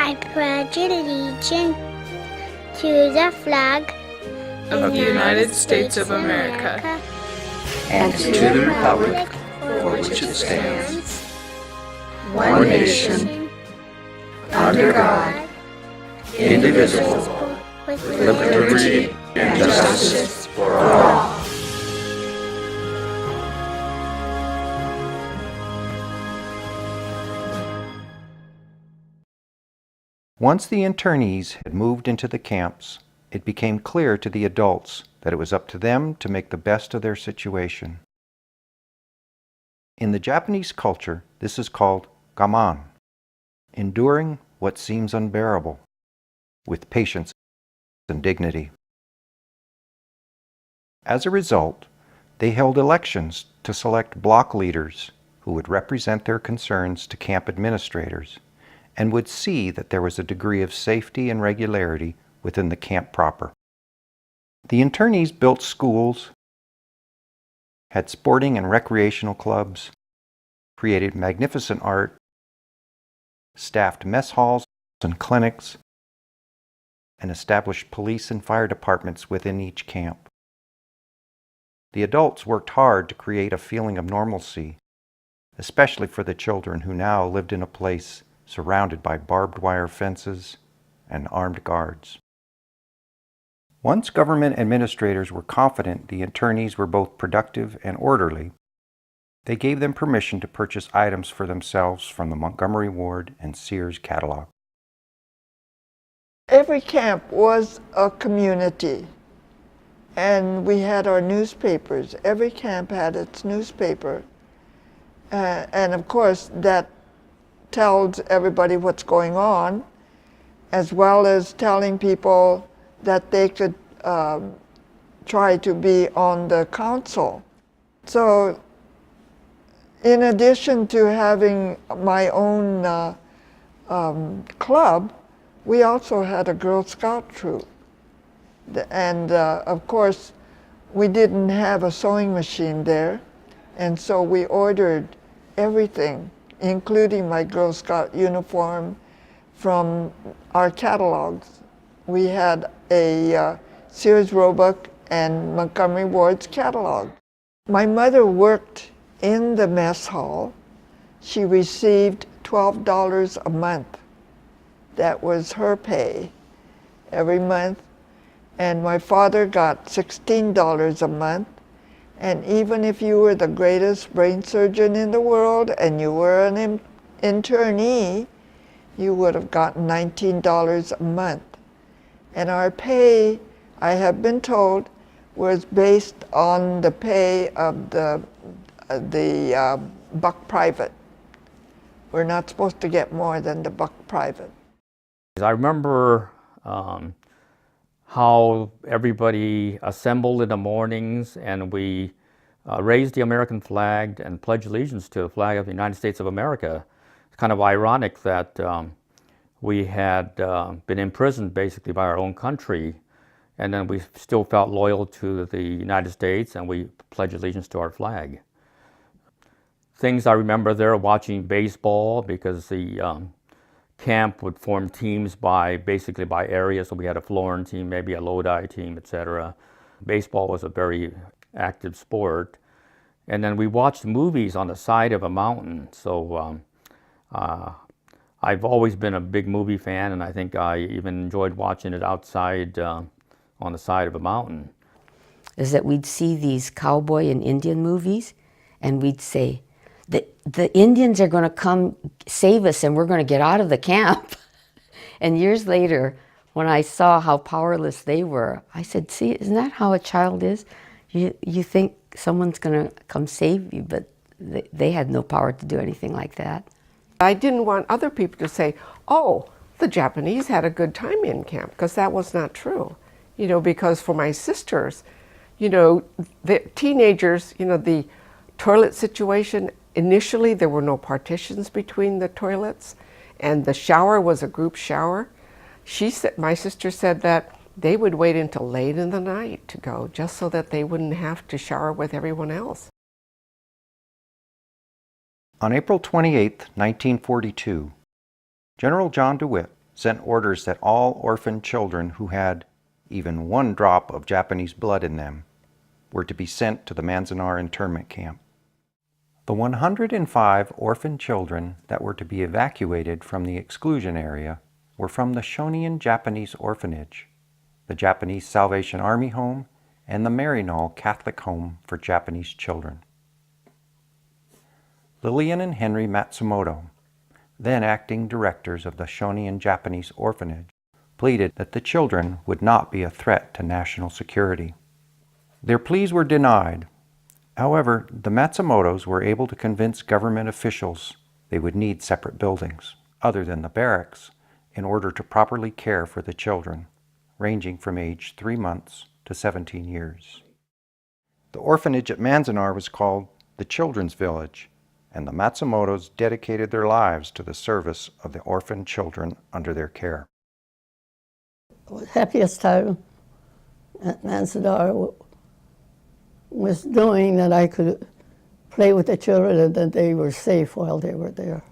I pledge allegiance to the flag of the United States of America and to the republic for which it stands, one nation, under God, indivisible, with liberty and justice for all. Once the internees had moved into the camps, it became clear to the adults that it was up to them to make the best of their situation. In the Japanese culture, this is called gaman, enduring what seems unbearable, with patience and dignity. As a result, they held elections to select block leaders who would represent their concerns to camp administrators and would see that there was a degree of safety and regularity within the camp proper. The internees built schools, had sporting and recreational clubs, created magnificent art, staffed mess halls and clinics, and established police and fire departments within each camp. The adults worked hard to create a feeling of normalcy, especially for the children who now lived in a place surrounded by barbed wire fences and armed guards. Once government administrators were confident the internees were both productive and orderly, they gave them permission to purchase items for themselves from the Montgomery Ward and Sears catalog. Every camp was a community, and we had our newspapers. Every camp had its newspaper, and of course that tells everybody what's going on, as well as telling people that they could try to be on the council. So in addition to having my own club, we also had a Girl Scout troop. And of course, we didn't have a sewing machine there, and so we ordered everything, including my Girl Scout uniform, from our catalogs. We had a Sears Roebuck and Montgomery Ward's catalog. My mother worked in the mess hall. She received $12 a month. That was her pay every month. And my father got $16 a month. And even if you were the greatest brain surgeon in the world and you were an internee, you would have gotten $19 a month. And our pay, I have been told, was based on the pay of the buck private. We're not supposed to get more than the buck private. I remember how everybody assembled in the mornings and we raised the American flag and pledged allegiance to the flag of the United States of America. It's kind of ironic that we had been imprisoned basically by our own country, and then we still felt loyal to the United States and we pledged allegiance to our flag. Things I remember there, watching baseball, because the camp would form teams basically by area. So we had a Florin team, maybe a Lodi team, etc. Baseball was a very active sport. And then we watched movies on the side of a mountain. So I've always been a big movie fan, and I think I even enjoyed watching it outside on the side of a mountain. Is that we'd see these cowboy and Indian movies, and we'd say, the Indians are going to come save us and we're going to get out of the camp. And years later, when I saw how powerless they were, I said, see, isn't that how a child is? You think someone's going to come save you, but they had no power to do anything like that. I didn't want other people to say, oh, the Japanese had a good time in camp, because that was not true. You know, because for my sisters, you know, the teenagers, you know, the toilet situation, initially there were no partitions between the toilets, and the shower was a group shower. My sister said that they would wait until late in the night to go, just so that they wouldn't have to shower with everyone else. On April 28, 1942, General John DeWitt sent orders that all orphan children who had even one drop of Japanese blood in them were to be sent to the Manzanar internment camp. The 105 orphan children that were to be evacuated from the exclusion area were from the Shonin Japanese Orphanage, the Japanese Salvation Army Home, and the Maryknoll Catholic Home for Japanese Children. Lillian and Henry Matsumoto, then acting directors of the Shonin Japanese Orphanage, pleaded that the children would not be a threat to national security. Their pleas were denied. However, the Matsumotos were able to convince government officials they would need separate buildings, other than the barracks, in order to properly care for the children, ranging from age 3 months to 17 years. The orphanage at Manzanar was called the Children's Village, and the Matsumotos dedicated their lives to the service of the orphan children under their care. The happiest time at Manzanar was knowing that I could play with the children and that they were safe while they were there.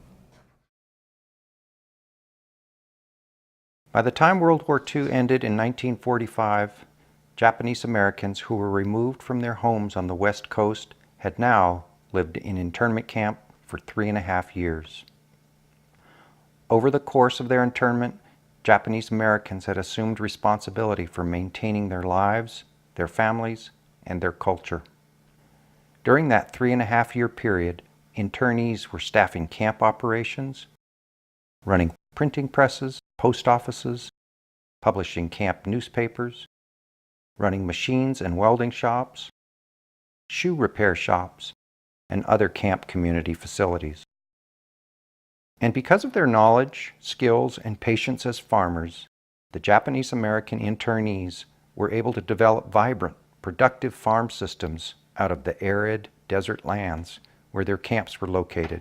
By the time World War II ended in 1945, Japanese Americans who were removed from their homes on the West Coast had now lived in internment camp for 3.5 years. Over the course of their internment, Japanese Americans had assumed responsibility for maintaining their lives, their families, and their culture. During that 3.5-year period, internees were staffing camp operations, running printing presses, post offices, publishing camp newspapers, running machines and welding shops, shoe repair shops, and other camp community facilities. And because of their knowledge, skills, and patience as farmers, the Japanese American internees were able to develop vibrant, productive farm systems out of the arid desert lands where their camps were located.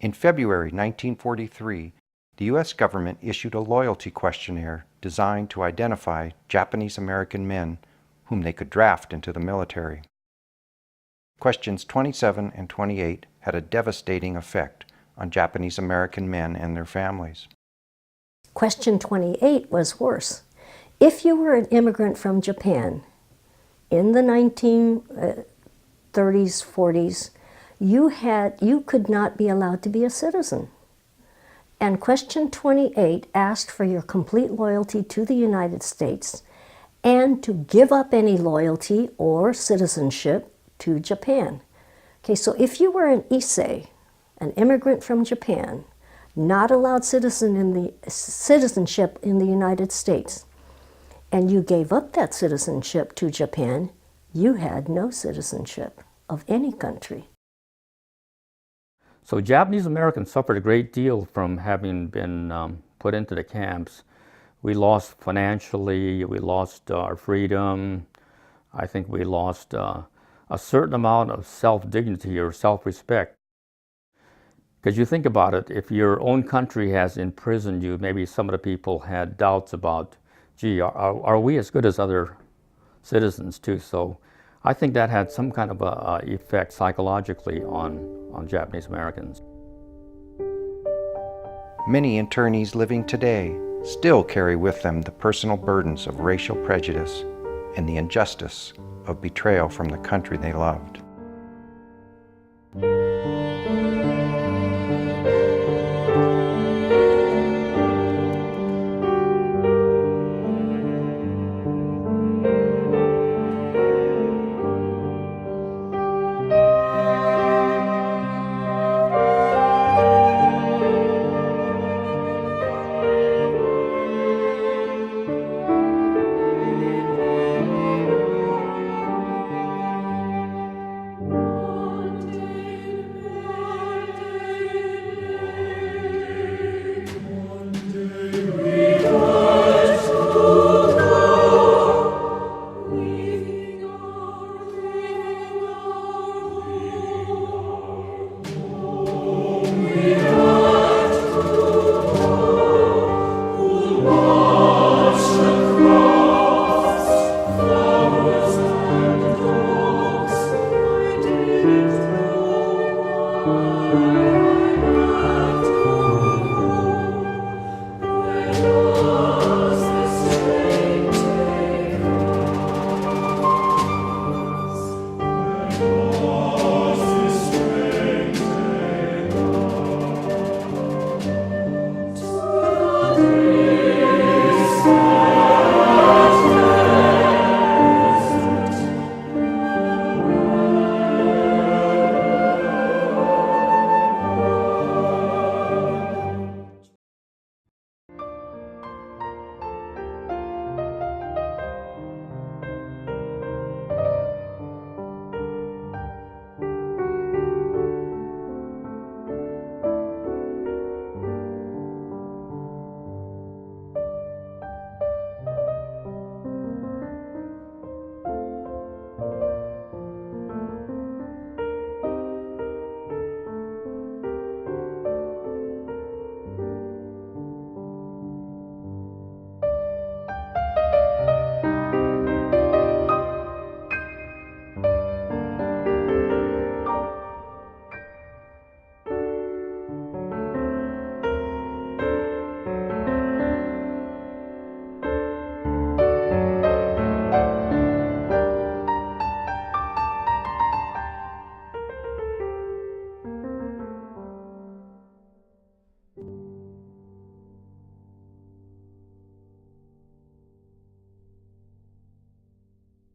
In February 1943, the U.S. government issued a loyalty questionnaire designed to identify Japanese American men whom they could draft into the military. Questions 27 and 28 had a devastating effect on Japanese American men and their families. Question 28 was worse. If you were an immigrant from Japan in the 1930s, 40s, you could not be allowed to be a citizen. And question 28 asked for your complete loyalty to the United States and to give up any loyalty or citizenship to Japan. Okay, so if you were an Issei, an immigrant from Japan, not allowed citizenship in the United States, and you gave up that citizenship to Japan, you had no citizenship of any country. So Japanese Americans suffered a great deal from having been put into the camps. We lost financially, we lost our freedom. I think we lost a certain amount of self-dignity or self-respect. Because you think about it, if your own country has imprisoned you, maybe some of the people had doubts about, gee, are we as good as other citizens too? So I think that had some kind of a effect psychologically on Japanese Americans. Many internees living today still carry with them the personal burdens of racial prejudice and the injustice of betrayal from the country they loved.